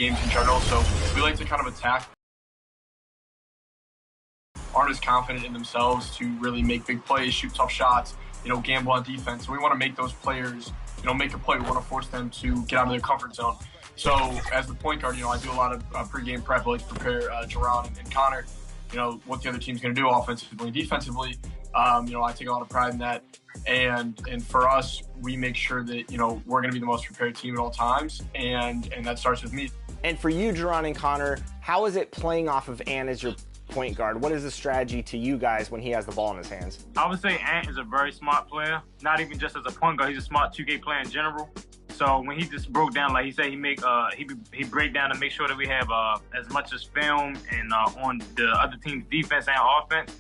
games in general. So we like to kind of attack, aren't as confident in themselves to really make big plays, shoot tough shots, gamble on defense. So we want to make those players, make a play. We want to force them to get out of their comfort zone. So as the point guard, I do a lot of pregame prep. I like to prepare Jerron and Connor, what the other team's going to do offensively and defensively. I take a lot of pride in that. And for us, we make sure that, we're going to be the most prepared team at all times. And that starts with me. And for you, Jerron and Connor, how is it playing off of Ant as your point guard? What is the strategy to you guys when he has the ball in his hands? I would say Ant is a very smart player, not even just as a point guard. He's a smart 2K player in general. So when he just broke down, like he said, he break down to make sure that we have as much as film and on the other team's defense and offense.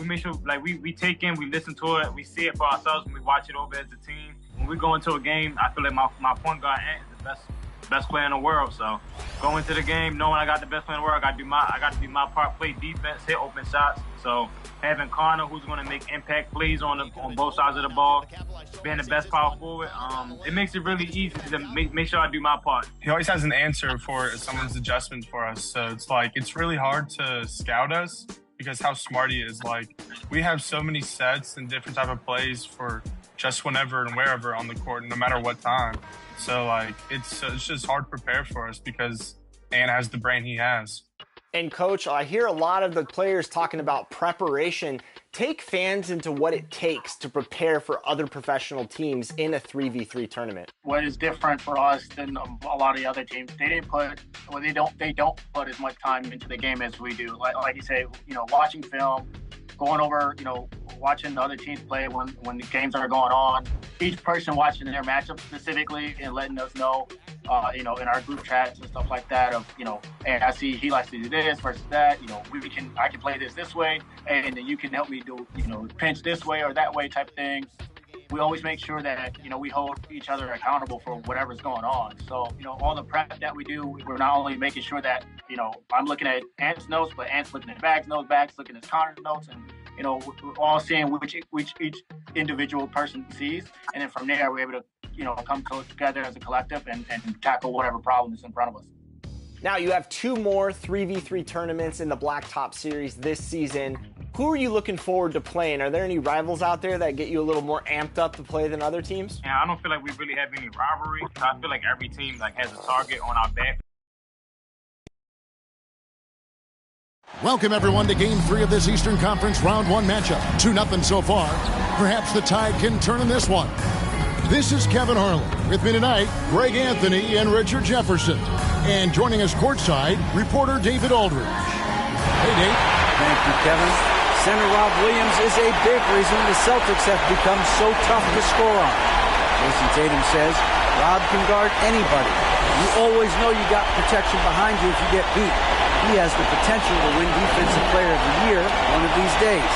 We make sure we take in, we listen to it, we see it for ourselves when we watch it over as a team. When we go into a game, I feel like my point guard Ant is the best player in the world. So going into the game, knowing I got the best player in the world, I got to do my part, play defense, hit open shots. So having Connor, who's going to make impact plays on both sides of the ball, being the best power forward, it makes it really easy to make sure I do my part. He always has an answer for someone's adjustment for us. So it's really hard to scout us because how smart he is. We have so many sets and different type of plays for just whenever and wherever on the court, no matter what time. So it's just hard to prepare for us because Ant has the brain he has. And Coach, I hear a lot of the players talking about preparation. Take fans into what it takes to prepare for other professional teams in a 3v3 tournament. What is different for us than a lot of the other teams? They don't put as much time into the game as we do. Like you say, watching film, going over, watching the other teams play when the games are going on. Each person watching their matchup specifically and letting us know, in our group chats and stuff like that of, hey, I see he likes to do this versus that. I can play this way, and then you can help me do, pinch this way or that way type thing. We always make sure that, we hold each other accountable for whatever's going on. So, all the prep that we do, we're not only making sure that, I'm looking at Ant's notes, but Ant's looking at Bag's notes, Bag's looking at Connor's notes, and, we're all seeing which each individual person sees. And then from there, we're able to, come together as a collective and tackle whatever problem is in front of us. Now, you have 2 more 3v3 tournaments in the Blacktop Series this season. Who are you looking forward to playing? Are there any rivals out there that get you a little more amped up to play than other teams? Yeah, I don't feel like we really have any rivalry. I feel like every team has a target on our back. Welcome, everyone, to Game 3 of this Eastern Conference Round 1 matchup. 2-0 so far. Perhaps the tide can turn in this one. This is Kevin Harlan. With me tonight, Greg Anthony and Richard Jefferson. And joining us courtside, reporter David Aldridge. Hey, Dave. Thank you, Kevin. Center Rob Williams is a big reason the Celtics have become so tough to score on. Jason Tatum says Rob can guard anybody. You always know you got protection behind you if you get beat. He has the potential to win Defensive Player of the Year one of these days.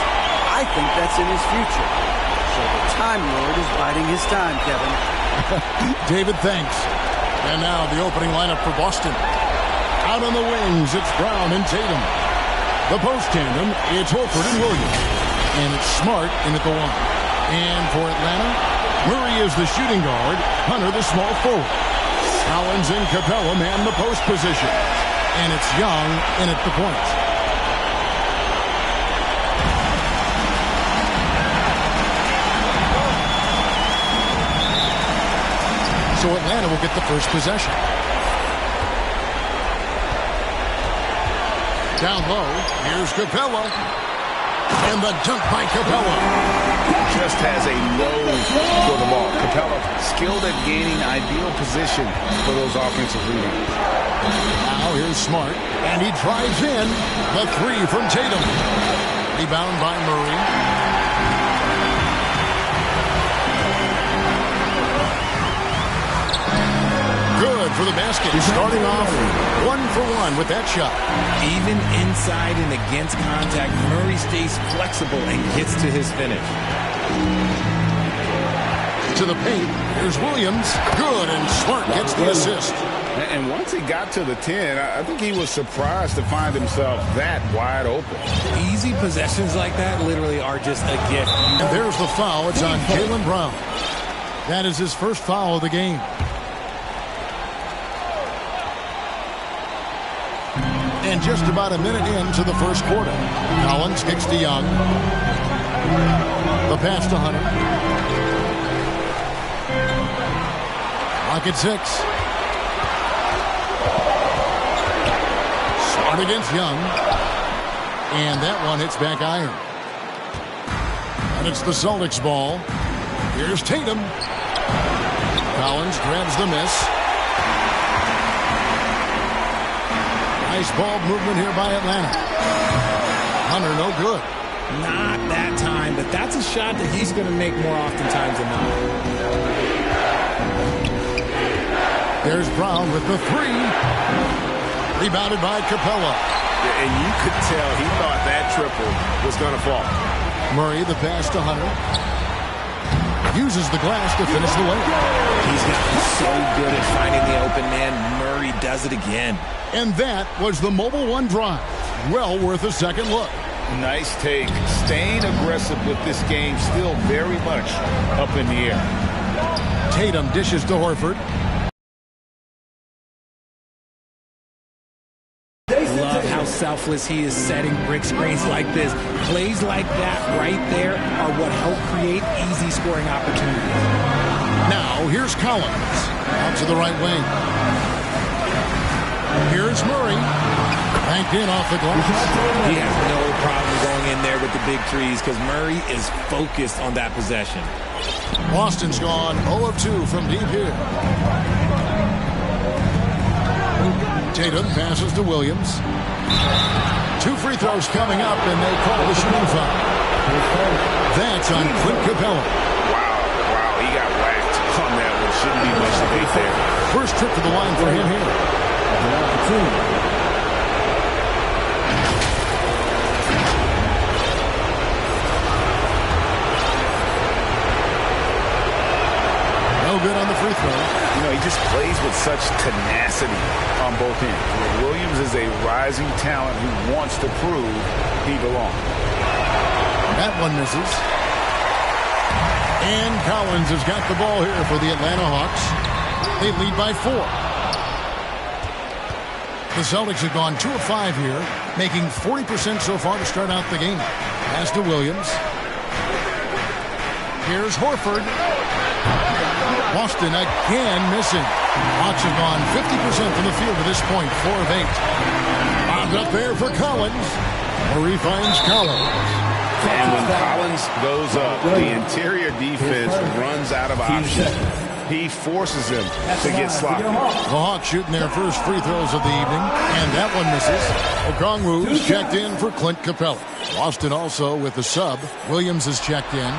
I think that's in his future. So the Time Lord is biding his time, Kevin. David, thanks. And now the opening lineup for Boston. Out on the wings, it's Brown and Tatum. The post tandem, it's Horford and Williams. And it's Smart in at the 1. And for Atlanta, Murray is the shooting guard, Hunter the small forward. Collins and Capella man the post position. And it's Young in at the point. So Atlanta will get the first possession. Down low, here's Capella. And the dunk by Capella. Just has a nose for the ball. Capella skilled at gaining ideal position for those offensive rebounds. Now here's Smart, and he drives in. The 3 from Tatum. Rebound by Murray. Good for the basket. He's starting off 1 for 1 with that shot. Even inside and against contact, Murray stays flexible and gets to his finish. To the paint, here's Williams. Good, and Smart gets the assist. And once he got to the 10, I think he was surprised to find himself that wide open. Easy possessions like that literally are just a gift. And there's the foul. It's on Jaylen Brown. That is his first foul of the game. And just about a minute into the first quarter. Collins kicks to Young. The pass to Hunter. Clock at 6. Smart against Young. And that one hits back iron. And it's the Celtics ball. Here's Tatum. Collins grabs the miss. Nice ball movement here by Atlanta. Hunter, no good. Not that time, but that's a shot that he's going to make more oftentimes than not. There's Brown with the 3. Rebounded by Capella. Yeah, and you could tell he thought that triple was going to fall. Murray, the pass to Hunter. Uses the glass to finish the layup. He's gotten so good at finding the open man. Murray does it again. And that was the Mobile One drive. Well worth a second look. Nice take. Staying aggressive with this game, still very much up in the air. Tatum dishes to Horford. Love how selfless he is setting brick screens like this. Plays like that right there are what help create easy scoring opportunities. Now here's Collins. Out to the right wing. Here's Murray. Banked in off the glass. He has no problem going in there with the big threes because Murray is focused on that possession. Boston's gone 0 of 2 from deep here. Tatum passes to Williams. 2 free throws coming up, and they call the shooting foul. That's on Clint Capella. Wow, he got whacked on that one. Shouldn't be much debate there. First trip to the line for him here. No good on the free throw. You know, he just plays with such tenacity on both ends. Williams is a rising talent who wants to prove he belongs. That one misses. And Collins has got the ball here for the Atlanta Hawks. They lead by 4. The Celtics have gone 2 of 5 here, making 40% so far to start out the game. Pass to Williams. Here's Horford. Boston again missing. Hawks have gone 50% from the field to this point, 4 of 8. Bombed up there for Collins. Murray finds Collins. And when Collins goes up, the interior defense runs out of options. He forces him to get sloppy. The Hawks shooting their first free throws of the evening, and that one misses. Okongwu's checked in for Clint Capella. Boston also with the sub. Williams is checked in.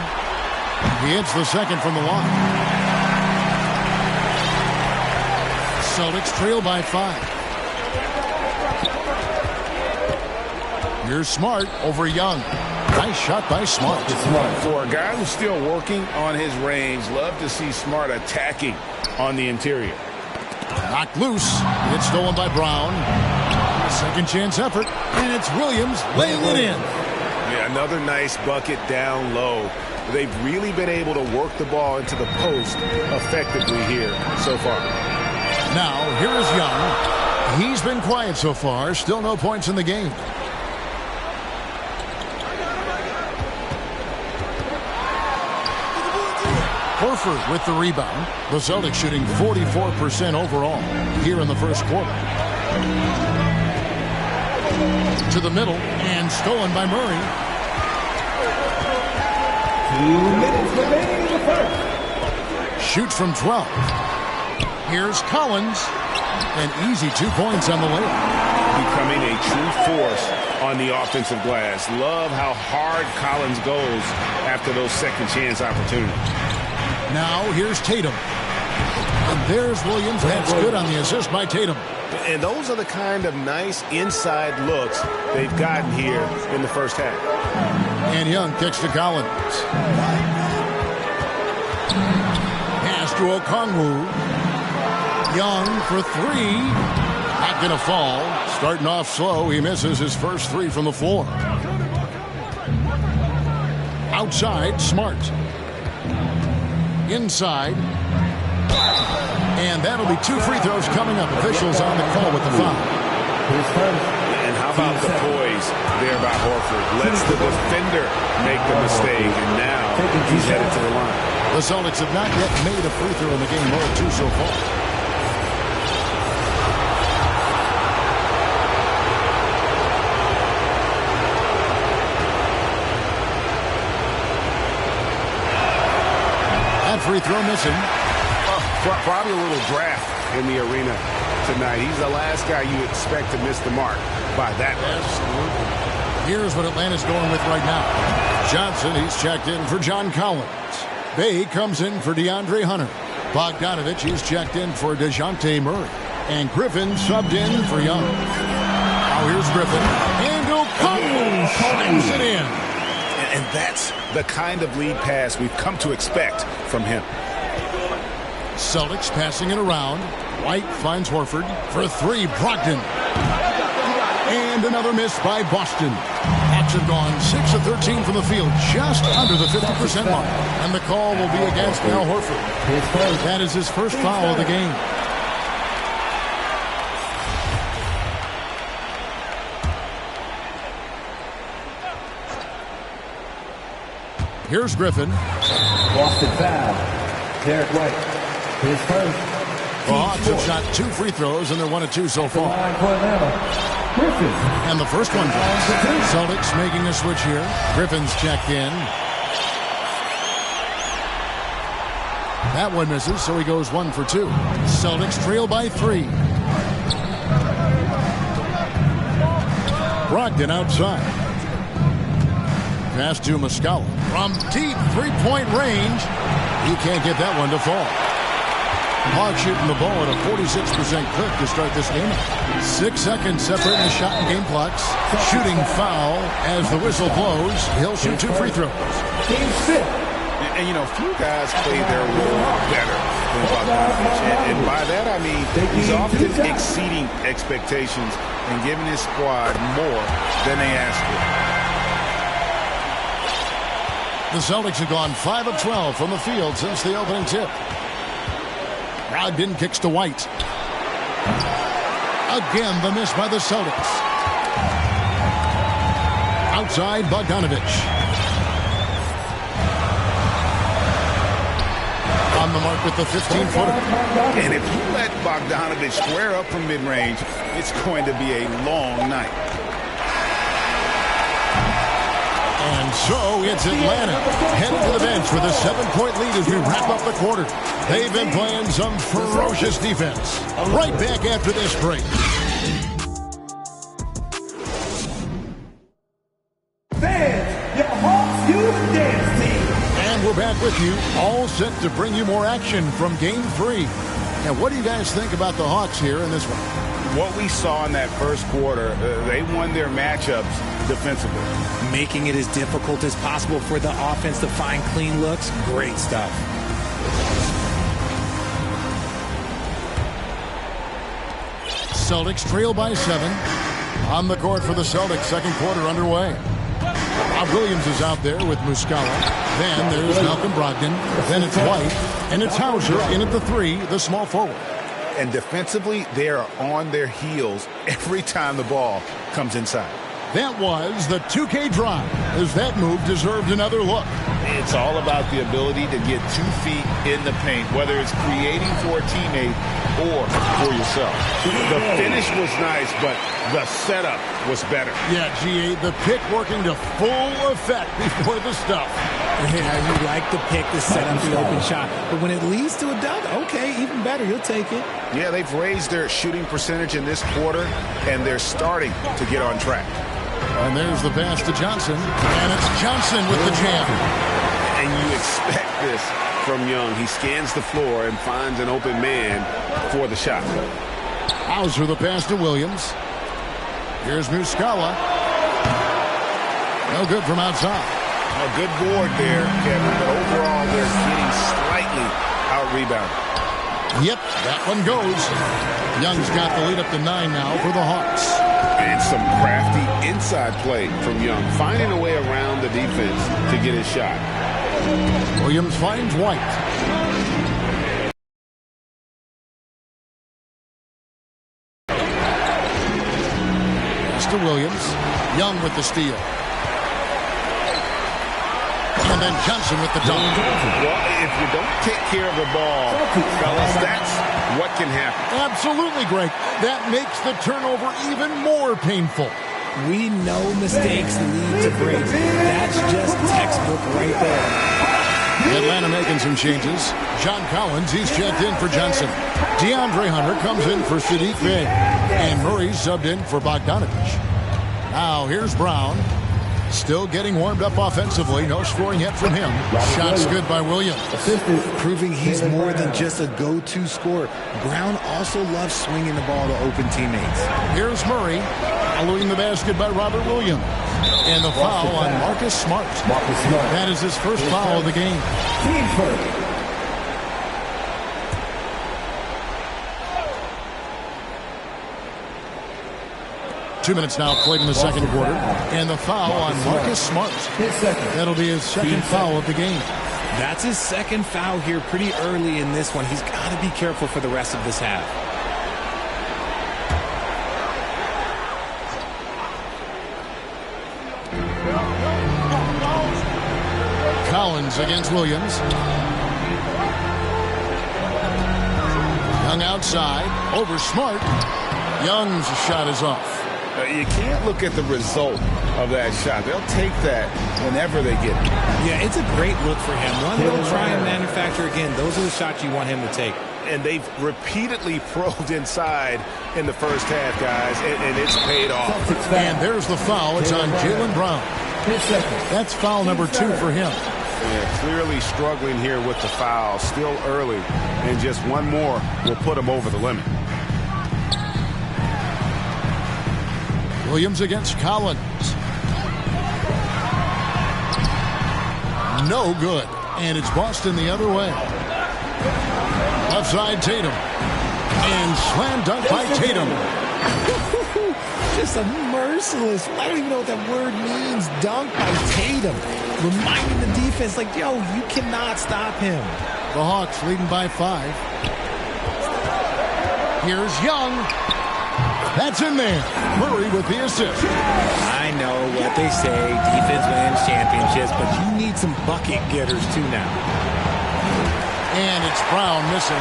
He hits the second from the line. Celtics trail by 5. Here's Smart over Young. Nice shot by Smart. For a guy who's still working on his range, love to see Smart attacking on the interior. Knocked loose. It's stolen by Brown. Second chance effort. And it's Williams laying it in. Yeah, another nice bucket down low. They've really been able to work the ball into the post effectively here so far. Now, here is Young. He's been quiet so far. Still no points in the game. Horford with the rebound. The Celtics shooting 44% overall here in the first quarter. To the middle and stolen by Murray. 2 minutes remaining in the first. Shoots from 12. Here's Collins. An easy 2 points on the layup. Becoming a true force on the offensive glass. Love how hard Collins goes after those second chance opportunities. Now here's Tatum. And there's Williams. That's good on the assist by Tatum. And those are the kind of nice inside looks they've gotten here in the first half. And Young kicks to Collins. Pass to Okongwu. Young for 3. Not going to fall. Starting off slow. He misses his first 3 from the floor. Outside, Smart. Inside. And that'll be 2 free throws coming up. Officials on the call with the foul. by Horford. Lets the defender make the mistake, and now he's headed to the line. The Celtics have not yet made a free throw in the game, or two so far. That free throw missing. Probably a little draft in the arena tonight. He's the last guy you expect to miss the mark by that much. Absolutely. Here's what Atlanta's going with right now. Johnson, he's checked in for John Collins. Bay comes in for DeAndre Hunter. Bogdanovich, he's checked in for DeJounte Murray. And Griffin subbed in for Young. Now here's Griffin. And O'Connell slams it in. And that's the kind of lead pass we've come to expect from him. Celtics passing it around. White finds Horford for three. Brogdon. And another miss by Boston. Hawks have gone 6 of 13 from the field, just under the 50% mark. And the call will be against Al Horford. That is his first foul of the game. Here's Griffin. Boston foul. Derek White. His first. The Hawks have shot 2 free throws, and they're 1 of 2 so far. And the first one goes. Celtics making a switch here. Griffin's checked in. That one misses, so he goes 1 for 2. Celtics trail by 3. Brogdon outside. Pass to Muscala. From deep three-point range. He can't get that one to fall. Hawks shooting the ball at a 46% clip to start this game. 6 seconds separating the shot and game clocks. Shooting foul as the whistle blows. He'll shoot 2 free throws. And you know, few guys play their role better than Bogdanovich. And by that I mean he's often exceeding expectations and giving his squad more than they asked for. The Celtics have gone 5 of 12 from the field since the opening tip. Brogdon kicks to White. Again, the miss by the Celtics. Outside, Bogdanovich. On the mark with the 15-footer. And if you let Bogdanovich square up from mid-range, it's going to be a long night. And so it's Atlanta headed to the bench with a 7-point lead as we wrap up the quarter. They've been playing some ferocious defense. Right back after this break. Fans, your Hawks Youth Dance Team. And we're back with you, all set to bring you more action from Game 3. Now, what do you guys think about the Hawks here in this one? What we saw in that first quarter, they won their matchups defensively. Making it as difficult as possible for the offense to find clean looks. Great stuff. Celtics trail by 7. On the court for the Celtics, second quarter underway. Rob Williams is out there with Muscala. Then there's Malcolm Brogdon. Then it's White. And it's Hauser in at the 3, the small forward. And defensively, they are on their heels every time the ball comes inside. That was the 2K drive, as that move deserved another look. It's all about the ability to get 2 feet in the paint, whether it's creating for a teammate or for yourself. The finish was nice, but the setup was better. Yeah, G.A., the pick working to full effect before the stuff. Yeah, you like the pick to set up the open shot. But when it leads to a dunk, okay, even better. You'll take it. Yeah, they've raised their shooting percentage in this quarter, and they're starting to get on track. And there's the pass to Johnson. And it's Johnson with the jam. And you expect this from Young. He scans the floor and finds an open man for the shot. Hauser the pass to Williams. Here's Muscala. No good from outside. A good board there, Kevin, but overall they're getting slightly out-rebounded. Yep, that one goes. Young's got the lead up to 9 now for the Hawks. And some crafty inside play from Young, finding a way around the defense to get his shot. Williams finds White. Pass to Williams. Young with the steal. And then Johnson with the dunk. Well, if you don't take care of the ball, fellas, that's what can happen. Absolutely, Greg. That makes the turnover even more painful. We know mistakes lead to breaks. That's just textbook right there. Atlanta making some changes. John Collins, he's checked in for Johnson. DeAndre Hunter comes in for Sadiq Bey. And Murray subbed in for Bogdanovich. Now here's Brown. Still getting warmed up offensively. No scoring yet from him. Shots good by Williams. Proving he's more than just a go-to scorer. Brown also loves swinging the ball to open teammates. Here's Murray. Following the basket by Robert Williams. And the foul on Marcus Smart. That is his first foul of the game. Team first. 2 minutes now played in the second quarter. And the foul on Marcus Smart. That'll be his second foul of the game. That's his second foul here pretty early in this one. He's got to be careful for the rest of this half. Collins against Williams. Young outside. Over Smart. Young's shot is off. You can't look at the result of that shot. They'll take that whenever they get it. Yeah, it's a great look for him. One they'll try and manufacture again. Those are the shots you want him to take. And they've repeatedly probed inside in the first half, guys, and it's paid off. And there's the foul. It's on Jaylen Brown. That's foul number 2 for him. Yeah, clearly struggling here with the foul. Still early, and just one more will put him over the limit. Williams against Collins. No good. And it's Boston the other way. Left side Tatum. And slam dunk by Tatum. Just a merciless, I don't even know what that word means, dunk by Tatum. Reminding the defense, like, yo, you cannot stop him. The Hawks leading by 5. Here's Young. That's in there. Murray with the assist. I know what they say, defense wins championships, but you need some bucket getters too now. And it's Brown missing.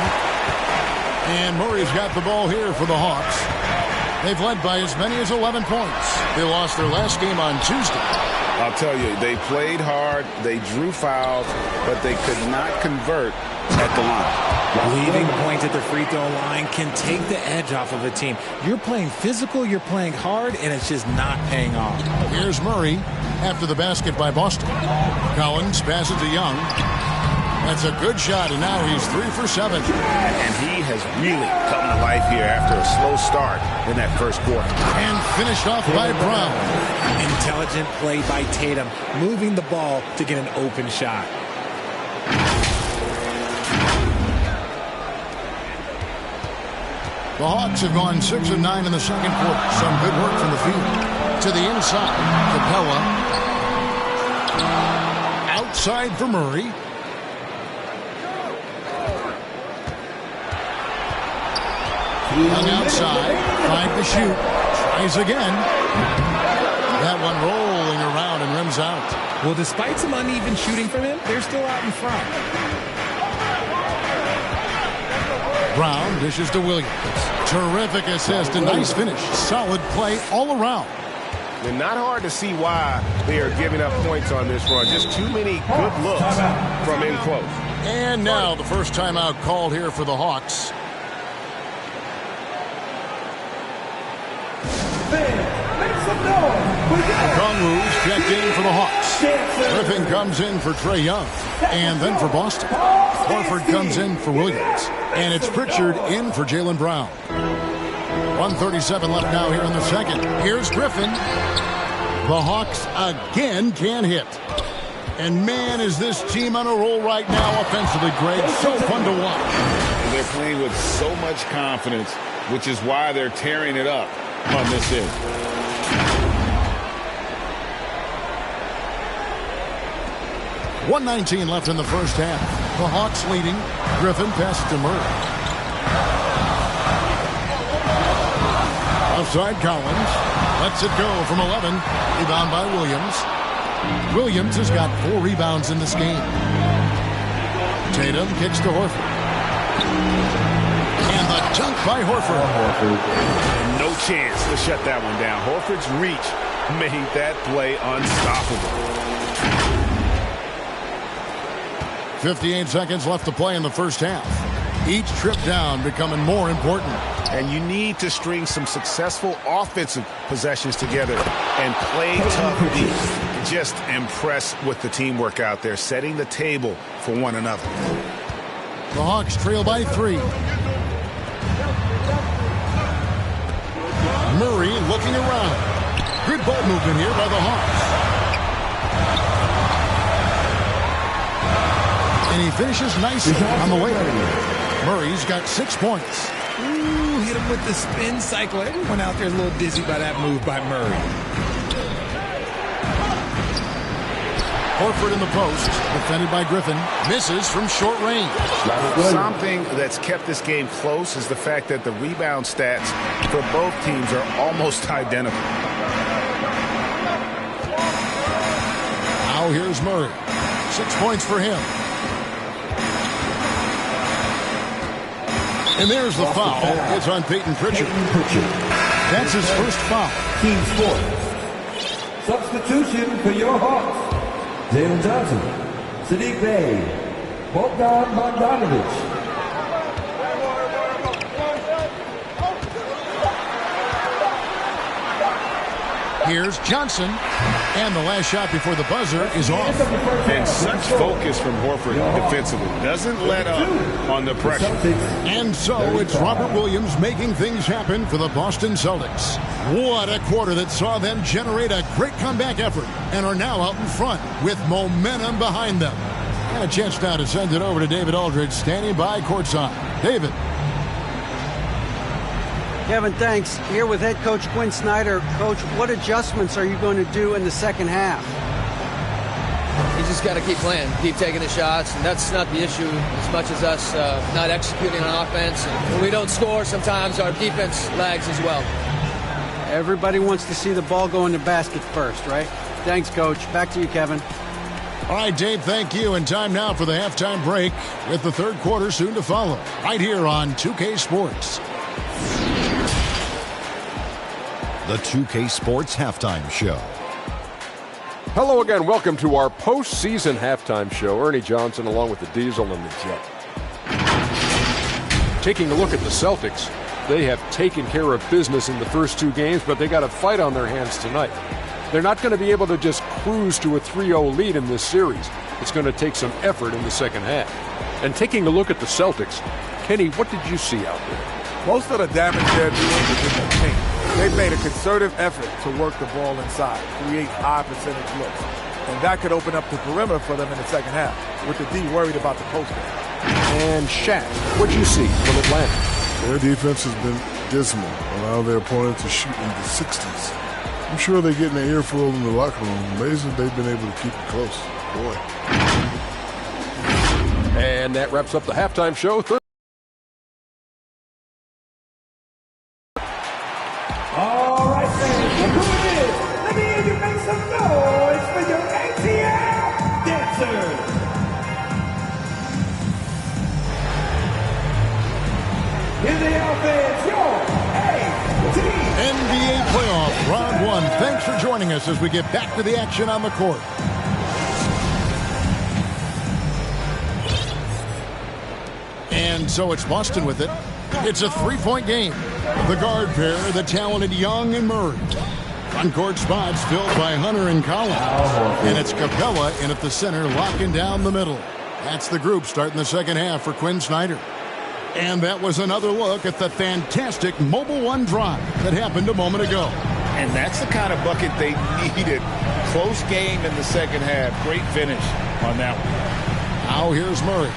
And Murray's got the ball here for the Hawks. They've led by as many as 11 points. They lost their last game on Tuesday. I'll tell you, they played hard, they drew fouls, but they could not convert at the line. Leaving points at the free throw line can take the edge off of a team. You're playing physical, you're playing hard, and it's just not paying off. Here's Murray after the basket by Boston. Collins passes to Young. That's a good shot, and now he's 3 for 7. And he has really come to life here after a slow start in that first quarter. And finished off by Brown. Intelligent play by Tatum, moving the ball to get an open shot. The Hawks have gone 6 of 9 in the second quarter. Some good work from the field. To the inside, Capella. Outside for Murray. Young outside, 5 to shoot. Tries again. That one rolling around and rims out. Well, despite some uneven shooting from him, they're still out in front. Brown dishes to Williams. Terrific assist, a nice finish. Solid play all around. And not hard to see why they are giving up points on this run. Just too many good looks from in close. And now the first timeout called here for the Hawks. Kongwu's checked in for the Hawks. Griffin comes in for Trae Young. And then for Boston. Horford comes in for Williams. And it's Pritchard in for Jaylen Brown. 1:37 left now here in the second. Here's Griffin. The Hawks again can't hit. And man, is this team on a roll right now offensively, Greg. So fun to watch. They're playing with so much confidence, which is why they're tearing it up on this end. .119 left in the first half. The Hawks leading. Griffin passes to Murray. Outside Collins. Lets it go from 11. Rebound by Williams. Williams has got 4 rebounds in this game. Tatum kicks to Horford. And the dunk by Horford. No chance to shut that one down. Horford's reach made that play unstoppable. 58 seconds left to play in the first half. Each trip down becoming more important. And you need to string some successful offensive possessions together and play tough defense. Just impressed with the teamwork out there, setting the table for one another. The Hawks trail by 3. Murray looking around. Good ball movement here by the Hawks. And he finishes nicely on the way. Murray's got 6 points. Ooh, hit him with the spin cycle. Everyone out there is a little dizzy by that move by Murray. Horford in the post, defended by Griffin. Misses from short range. Something that's kept this game close is the fact that the rebound stats for both teams are almost identical. Now here's Murray. 6 points for him. And there's the foul. It's on Peyton Pritchard. That's his first foul. Team sports. Substitution for your Hawks. Jalen Johnson, Sadiq Bey, Bogdan Bogdanovic. Here's Johnson. And the last shot before the buzzer is off. And such focus from Horford defensively. Doesn't let up on the pressure. And so it's Robert Williams making things happen for the Boston Celtics. What a quarter that saw them generate a great comeback effort and are now out in front with momentum behind them. And a chance now to send it over to David Aldridge, standing by courtside. David. Kevin, thanks. Here with head coach Quinn Snyder. Coach, what adjustments are you going to do in the second half? You just got to keep playing, keep taking the shots, and that's not the issue as much as us not executing on offense. And when we don't score, sometimes our defense lags as well. Everybody wants to see the ball go in the basket first, right? Thanks, Coach. Back to you, Kevin. All right, Dave, thank you. And time now for the halftime break with the third quarter soon to follow. Right here on 2K Sports. The 2K Sports Halftime Show. Hello again. Welcome to our postseason halftime show. Ernie Johnson along with the Diesel and the Jet. Taking a look at the Celtics, they have taken care of business in the first 2 games, but they got a fight on their hands tonight. They're not going to be able to just cruise to a 3-0 lead in this series. It's going to take some effort in the second half. And taking a look at the Celtics, Kenny, what did you see out there? Most of the damage they're doing is in the paint. They've made a concerted effort to work the ball inside, create high percentage looks. And that could open up the perimeter for them in the second half, with the D worried about the post game. And Shaq, what'd you see from Atlanta? Their defense has been dismal, allowing their opponents to shoot in the 60s. I'm sure they're getting their earful in the locker room. Amazing they've been able to keep it close. Boy. And that wraps up the halftime show. All right, fans, look who it is. Let me hear you make some noise for your ATL dancers. In the offense, your ATL. NBA playoff round 1. Thanks for joining us as we get back to the action on the court. And so it's Boston with it. It's a 3-point game. The guard pair, the talented Young and Murray. Front-court spots filled by Hunter and Collins. And it's Capella in at the center, locking down the middle. That's the group starting the second half for Quinn Snyder. And that was another look at the fantastic Mobile One drive that happened a moment ago. And that's the kind of bucket they needed. Close game in the second half. Great finish on that one. Now here's Murray.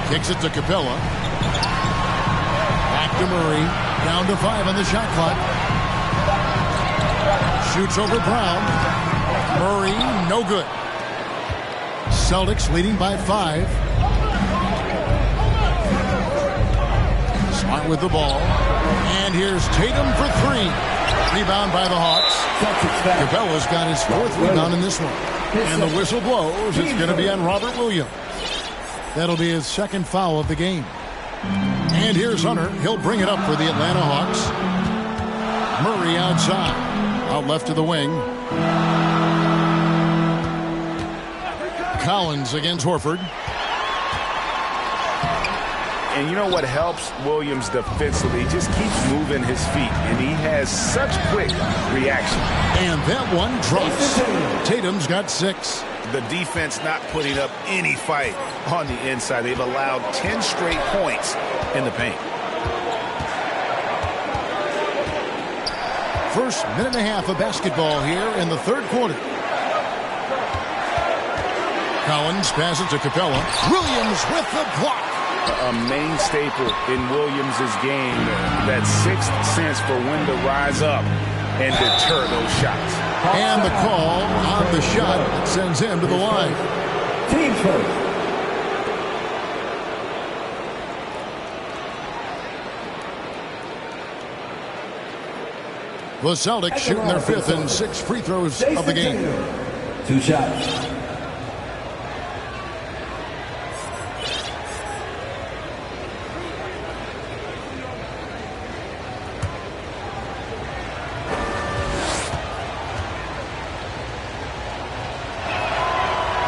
Kicks it to Capella. Back to Murray. Down to 5 on the shot clock. Shoots over Brown. Murray, no good. Celtics leading by 5. Smart with the ball. And here's Tatum for three. Rebound by the Hawks. Capella's got his fourth rebound in this one. And the whistle blows. It's going to be on Robert Williams. That'll be his second foul of the game. And here's Hunter. He'll bring it up for the Atlanta Hawks. Murray outside. Out left to the wing. Collins against Horford. And you know what helps Williams defensively? He just keeps moving his feet, and he has such quick reaction. And that one drops. Tatum's got 6. The defense not putting up any fight on the inside. They've allowed 10 straight points in the paint. First minute and a half of basketball here in the third quarter. Collins passes to Capella. Williams with the block. A main staple in Williams' game, that sixth sense for when to rise up and deter those shots. And the call on the shot that sends him to the line. Team first. The Celtics shooting their 5th and 6th free throws of the game. 2 shots.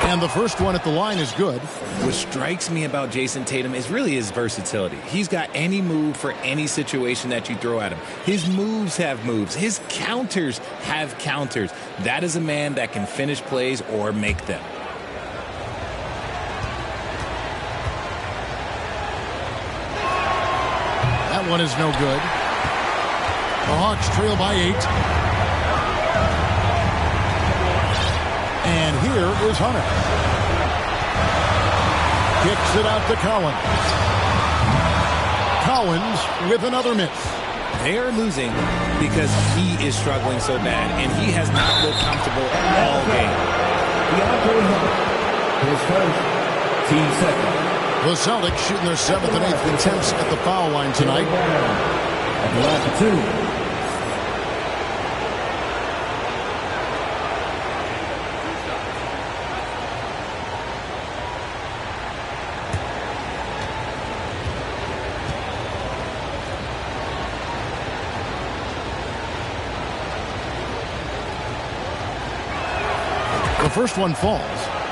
And the first one at the line is good. What strikes me about Jason Tatum is really his versatility. He's got any move for any situation that you throw at him. His moves have moves. His counters have counters. That is a man that can finish plays or make them. That one is no good. The Hawks trail by 8. And here is Hunter. Kicks it out to Collins. Collins with another miss. They are losing because he is struggling so bad, and he has not looked comfortable all game. His first, team second. The Celtics shooting their 7th and 8th attempts at the foul line tonight. At the line for 2. The first one falls.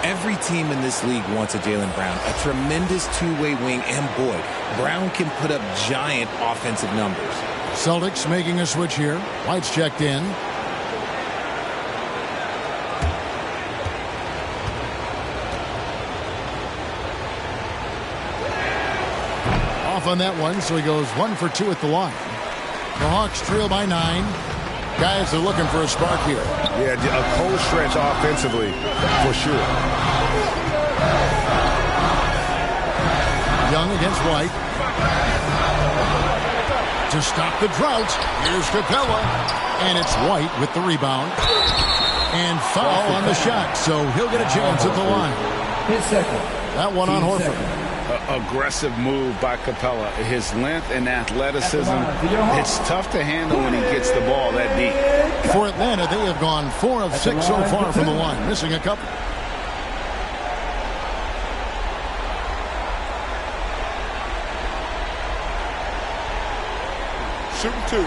Every team in this league wants a Jaylen Brown, a tremendous two-way wing, and boy, Brown can put up giant offensive numbers. Celtics making a switch here. White's checked in. Off on that one, so he goes 1 for 2 at the line. The Hawks trail by 9. Guys are looking for a spark here. Yeah, a cold stretch offensively, for sure. Young against White. To stop the drought, here's Capella. And it's White with the rebound. And foul on the shot, so he'll get a chance at the line. His second. That one on Horford. Aggressive move by Capella. His length and athleticism, it's tough to handle when he gets the ball that deep. For Atlanta, they have gone 4 of 6 so far from the line, missing a couple. Shooting 2.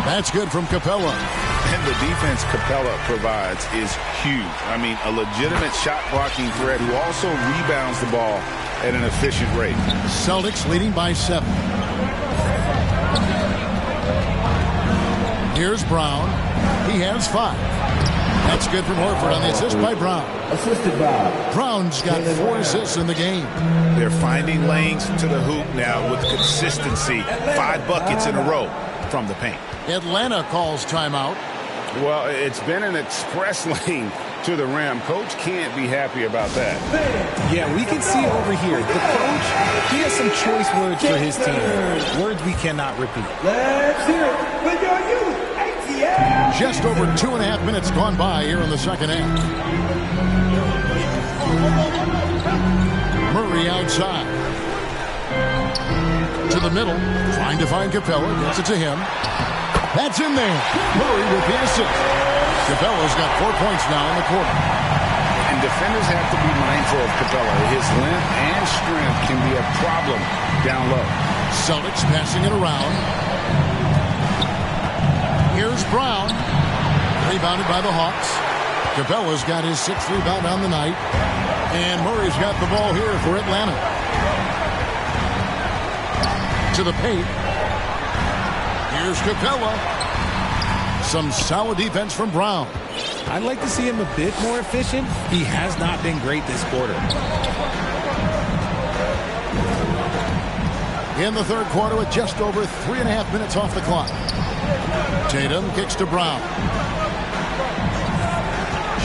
That's good from Capella. And the defense Capella provides is huge. I mean, a legitimate shot-blocking threat who also rebounds the ball at an efficient rate. Celtics leading by 7. Here's Brown. He has 5. That's good from Horford on the assist by Brown. Assisted by Brown's got 4 assists in the game. They're finding lanes to the hoop now with consistency. 5 buckets in a row from the paint. Atlanta calls timeout. Well, it's been an express lane to the rim. Coach can't be happy about that. Yeah, we can see over here. The coach, he has some choice words for his team. Words we cannot repeat. Let's hear it with your youth, ATL. Just over 2.5 minutes gone by here in the second half. Murray outside. To the middle, trying to find Capella. Gets it to him. That's in there. Murray with the assist. Capella's got 4 points now in the quarter. And defenders have to be mindful of Capella. His length and strength can be a problem down low. Celtics passing it around. Here's Brown. Rebounded by the Hawks. Capella's got his 6th rebound on the night. And Murray's got the ball here for Atlanta. To the paint. Here's Capella. Some solid defense from Brown. I'd like to see him a bit more efficient. He has not been great this quarter. In the third quarter with just over 3.5 minutes off the clock. Tatum kicks to Brown.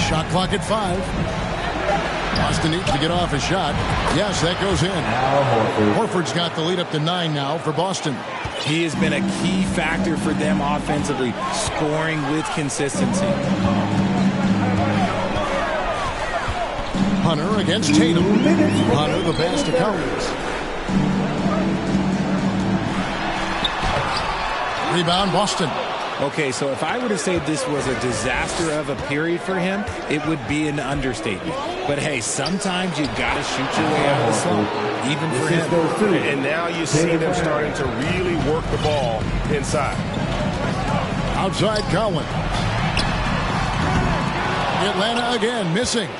Shot clock at 5. Boston needs to get off a shot. Yes, that goes in. Horford's got the lead up to 9 now for Boston. He has been a key factor for them offensively, scoring with consistency. Hunter against Tatum. Hunter the pass to Collins. Rebound Boston. Okay, so if I were to say this was a disaster of a period for him, it would be an understatement. But hey, sometimes you gotta shoot your way out of the slump, even for him. And now you see them starting to really work the ball inside. Outside Collins. Atlanta again missing.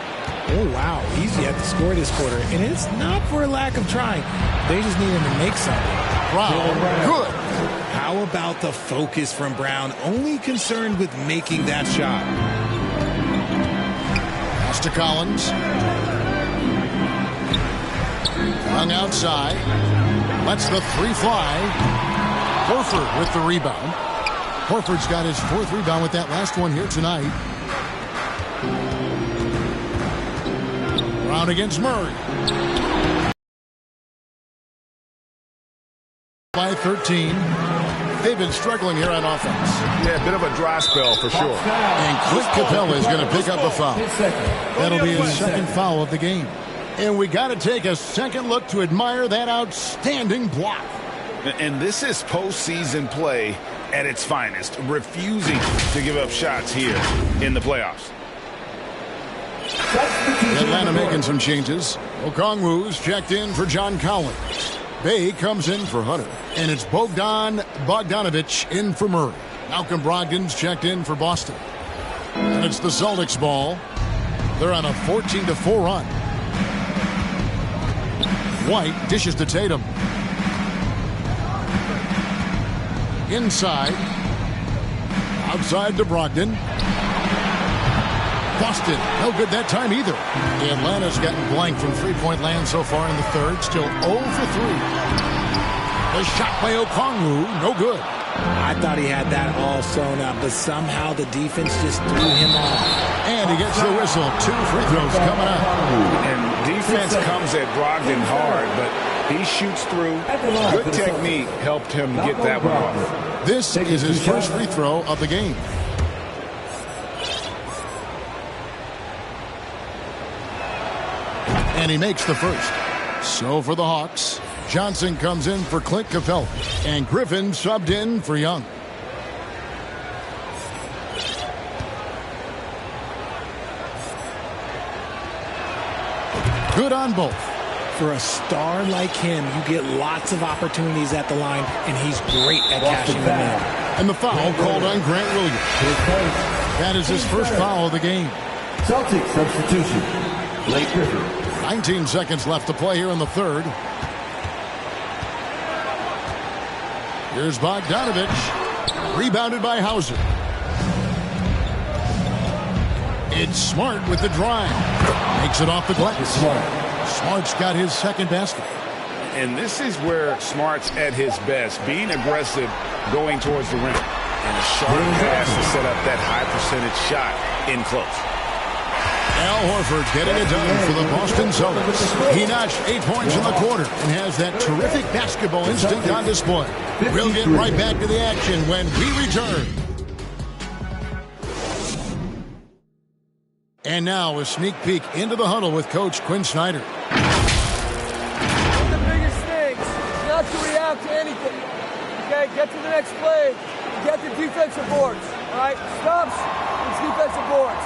Oh, wow. He's yet to score this quarter. And it's not for a lack of trying. They just need him to make something. Brown, good. How about the focus from Brown? Only concerned with making that shot. Pass to Collins. Hung outside. Lets the 3 fly. Horford with the rebound. Horford's got his 4th rebound with that last one here tonight. Brown against Murray. By 13. They've been struggling here on offense. Yeah, a bit of a dry spell for sure. And Clint Capella is going to pick up a foul. That'll be his 2nd foul of the game. And we got to take a second look to admire that outstanding block. And this is postseason play at its finest, refusing to give up shots here in the playoffs. Atlanta making some changes. Okongwu's checked in for John Collins. Bay comes in for Hunter. And it's Bogdan Bogdanovic in for Murray. Malcolm Brogdon's checked in for Boston. And it's the Celtics ball. They're on a 14-4 run. White dishes to Tatum. Inside. Outside to Brogdon. Boston, no good that time either. Atlanta's gotten blank from three-point land so far in the third. Still 0 for 3. The shot by Okongwu, no good. I thought he had that all sewn up, but somehow the defense just threw him off. And he gets the whistle. 2 free throws coming up. And defense comes at Brogdon hard, but he shoots through. Good technique helped him get that one off. This is his first free throw of the game. And he makes the first. So for the Hawks, Johnson comes in for Clint Capella. And Griffin subbed in for Young. Good on both. For a star like him, you get lots of opportunities at the line, and he's great at cashing them in. And the foul called on Grant Williams. That is his first foul of the game. Celtics substitution. Blake Griffin. 19 seconds left to play here in the third. Here's Bogdanovic. Rebounded by Hauser. It's Smart with the drive. Makes it off the glass. Smart's got his second basket. And this is where Smart's at his best, being aggressive, going towards the rim. And a sharp pass to set up that high percentage shot in close. Al Horford getting it done for the Boston Celtics. He notched 8 points in the quarter and has that terrific basketball instinct on display. We'll get right back to the action when we return. And now a sneak peek into the huddle with Coach Quinn Snyder. One of the biggest things is not to react to anything. Okay, get to the next play. Get the defensive boards. All right, stops. It's defensive boards.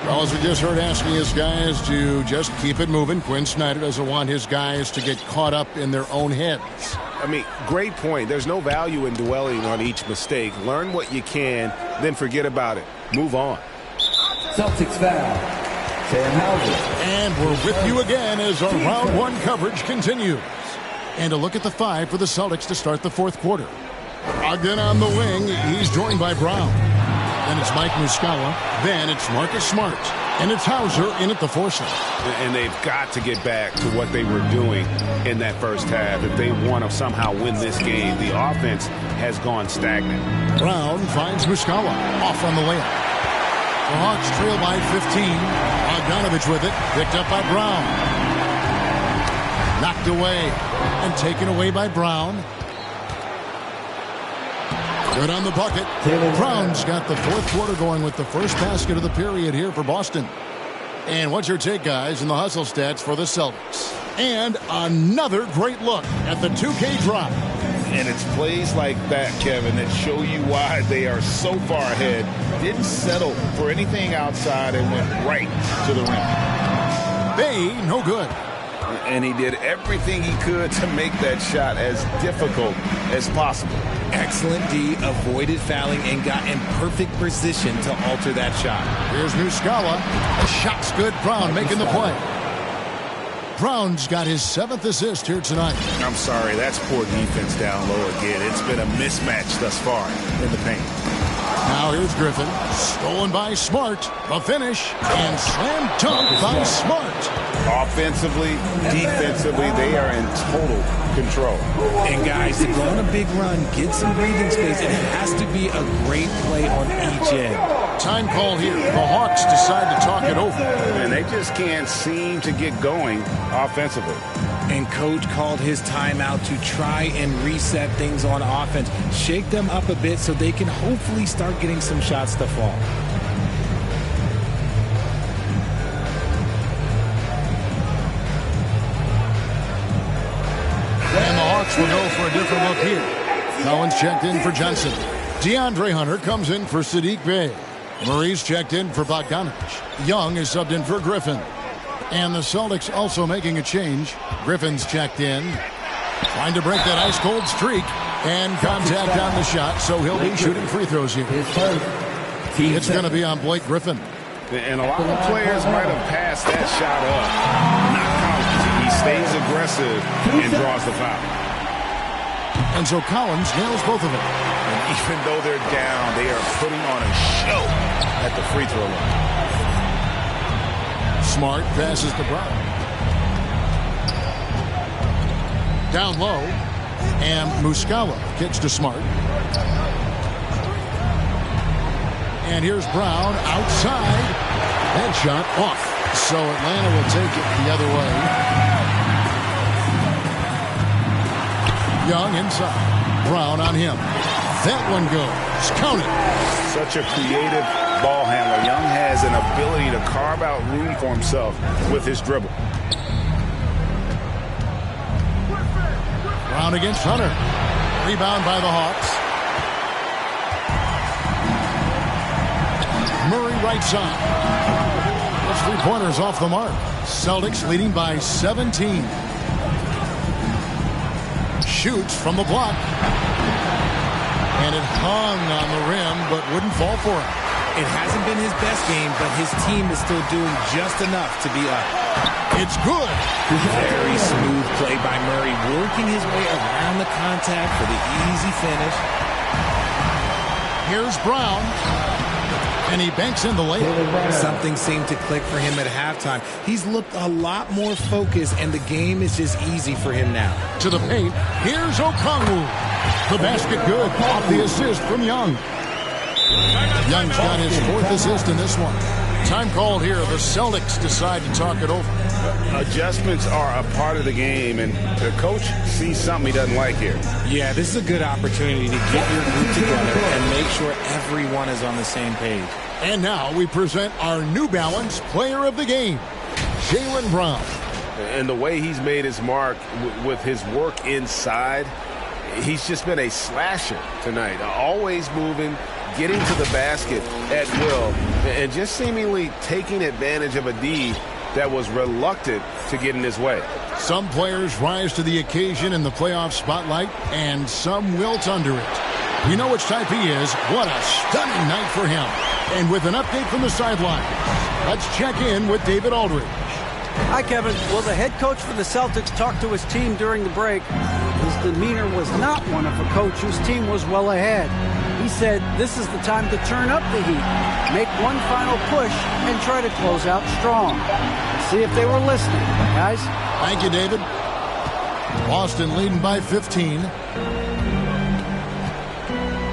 Well, as we just heard asking his guys to just keep it moving, Quinn Snyder doesn't want his guys to get caught up in their own heads. I mean, great point. There's no value in dwelling on each mistake. Learn what you can, then forget about it. Move on. Celtics foul. And we're with you again as our round one coverage continues. And a look at the 5 for the Celtics to start the fourth quarter. Ogden on the wing. He's joined by Brown. Then it's Mike Muscala. Then it's Marcus Smart. And it's Hauser in at the foursome. And they've got to get back to what they were doing in that first half. If they want to somehow win this game, the offense has gone stagnant. Brown finds Muscala off on the layup. The Hawks trail by 15. Bogdanovich with it. Picked up by Brown. Knocked away and taken away by Brown. Good on the bucket. Brown's got the fourth quarter going with the first basket of the period here for Boston. And what's your take, guys, in the hustle stats for the Celtics? And another great look at the 2K drop. And it's plays like that, Kevin, that show you why they are so far ahead. Didn't settle for anything outside and went right to the rim. Bay, no good. And he did everything he could to make that shot as difficult as possible. Excellent D, avoided fouling, and got in perfect position to alter that shot. Here's Muscala. The shot's good. Brown making the play. Brown's got his 7th assist here tonight. I'm sorry, that's poor defense down low again. It's been a mismatch thus far in the paint. Now here's Griffin. Stolen by Smart. The finish. And slam dunk by Smart. Offensively, defensively, they are in total control. And guys, to go on a big run, get some breathing space, and it has to be a great play on each end. Time call here. The Hawks decide to talk it over. And they just can't seem to get going offensively. And coach called his timeout to try and reset things on offense. Shake them up a bit so they can hopefully start getting some shots to fall. And the Hawks will go for a different look here. Collins checked in for Johnson. DeAndre Hunter comes in for Sadiq Bey. Murray's checked in for Bogdanovich. Young is subbed in for Griffin. And the Celtics also making a change. Griffin's checked in. Trying to break that ice-cold streak. And contact on the shot, so he'll be shooting free throws here. It's going to be on Blake Griffin. And a lot of players might have passed that shot up. Not Collins. He stays aggressive and draws the foul. And so Collins nails both of them. And even though they're down, they are putting on a show at the free throw line. Smart passes to Brown. Down low. And Muscala kicks to Smart. And here's Brown outside. That shot off. So Atlanta will take it the other way. Young inside. Brown on him. That one goes. Count it. Such a creative ball handler. Young has an ability to carve out room for himself with his dribble. Brown against Hunter. Rebound by the Hawks. Murray right side. Those three-pointers off the mark. Celtics leading by 17. Shoots from the block. And it hung on the rim, but wouldn't fall for him. It hasn't been his best game, but his team is still doing just enough to be up. It's good. Very smooth play by Murray, working his way around the contact for the easy finish. Here's Brown. And he banks in the layup. Something seemed to click for him at halftime. He's looked a lot more focused, and the game is just easy for him now. To the paint. Here's Okongwu. The basket good. Off the assist from Young. Young's got his 4th assist in this one. Time called here. The Celtics decide to talk it over. Adjustments are a part of the game, and the coach sees something he doesn't like here. Yeah, this is a good opportunity to get your group together and make sure everyone is on the same page. And now we present our New Balance Player of the Game, Jaylen Brown. And the way he's made his mark with his work inside, he's just been a slasher tonight. Always moving, getting to the basket at will, and just seemingly taking advantage of a D that was reluctant to get in his way. Some players rise to the occasion in the playoff spotlight, and some wilt under it. We know which type he is. What a stunning night for him. And with an update from the sideline, let's check in with David Aldridge. Hi, Kevin. Well, the head coach for the Celtics talked to his team during the break. His demeanor was not one of a coach whose team was well ahead. He said this is the time to turn up the heat, make one final push, and try to close out strong. Let's see if they were listening, guys. Thank you, David. Boston leading by 15.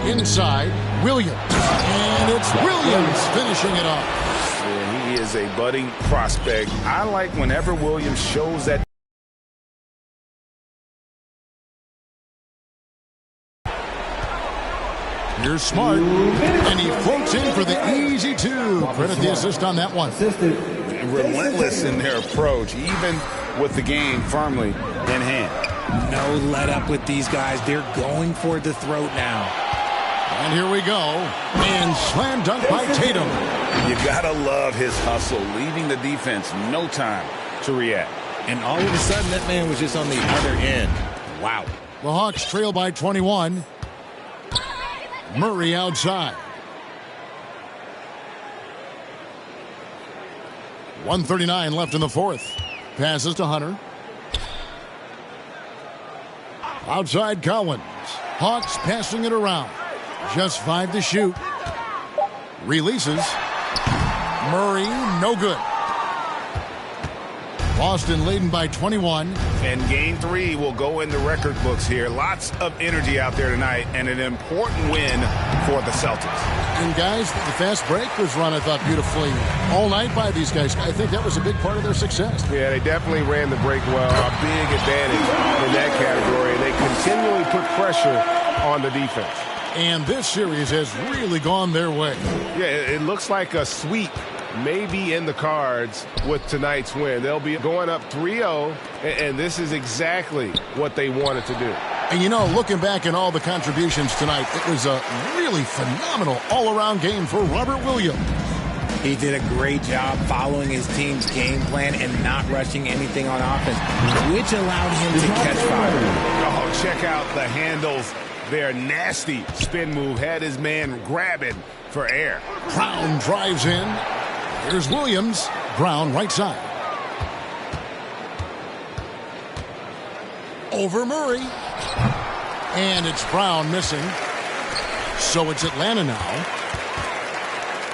Inside, Williams. And it's Williams finishing it off. Yeah, he is a budding prospect. I like whenever Williams shows that. Here's Smart, and he floats in for the easy two. Credit the assist on that one. Relentless in their approach, even with the game firmly in hand. No let up with these guys. They're going for the throat now. And here we go. And slam dunk by Tatum. You gotta love his hustle, leaving the defense no time to react. And all of a sudden, that man was just on the other end. Wow. The Hawks trail by 21. Murray outside. 1:39 left in the fourth. Passes to Hunter. Outside Collins. Hawks passing it around. Just 5 to shoot. Releases. Murray, no good. Boston leading by 21. And game 3 will go in the record books here. Lots of energy out there tonight, and an important win for the Celtics. And guys, the fast break was run, I thought, beautifully all night by these guys. I think that was a big part of their success. Yeah, they definitely ran the break well. A big advantage in that category. They continually put pressure on the defense. And this series has really gone their way. Yeah, it looks like a sweep may be in the cards with tonight's win. They'll be going up 3-0, and this is exactly what they wanted to do. And, you know, looking back at all the contributions tonight, it was a really phenomenal all-around game for Robert Williams. He did a great job following his team's game plan and not rushing anything on offense, which allowed him to catch fire. Oh, check out the handles. Their nasty spin move had his man grabbing for air. Brown drives in. Here's Williams. Brown right side. Over Murray. And it's Brown missing. So it's Atlanta now.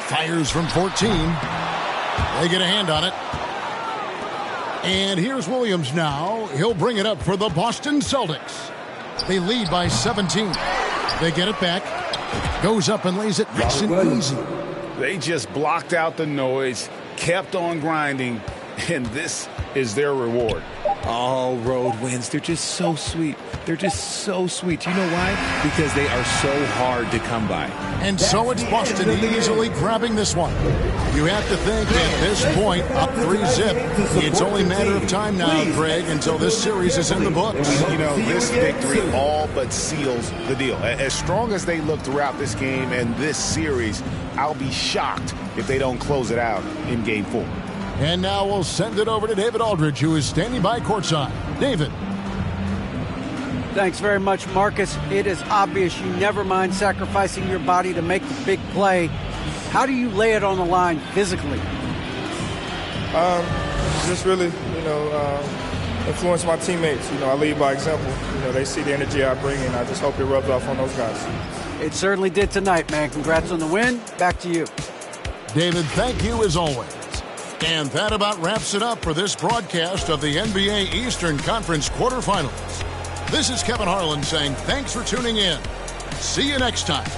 Fires from 14. They get a hand on it. And here's Williams now. He'll bring it up for the Boston Celtics. They lead by 17. They get it back. Goes up and lays it nice and easy. They just blocked out the noise, kept on grinding, and this is their reward. All road wins. They're just so sweet. They're just so sweet. You know why? Because they are so hard to come by. And so it's Boston easily grabbing this one. You have to think at this point, up 3-zip, it's only a matter of time now, Greg, until this series is in the books. You know, this victory all but seals the deal. As strong as they look throughout this game and this series, I'll be shocked if they don't close it out in Game 4. And now we'll send it over to David Aldridge, who is standing by courtside. David. Thanks very much, Marcus. It is obvious you never mind sacrificing your body to make the big play. How do you lay it on the line physically? Just really, influence my teammates. I lead by example. They see the energy I bring, and I just hope it rubs off on those guys. It certainly did tonight, man. Congrats on the win. Back to you. David, thank you as always. And that about wraps it up for this broadcast of the NBA Eastern Conference quarterfinals. This is Kevin Harlan saying thanks for tuning in. See you next time.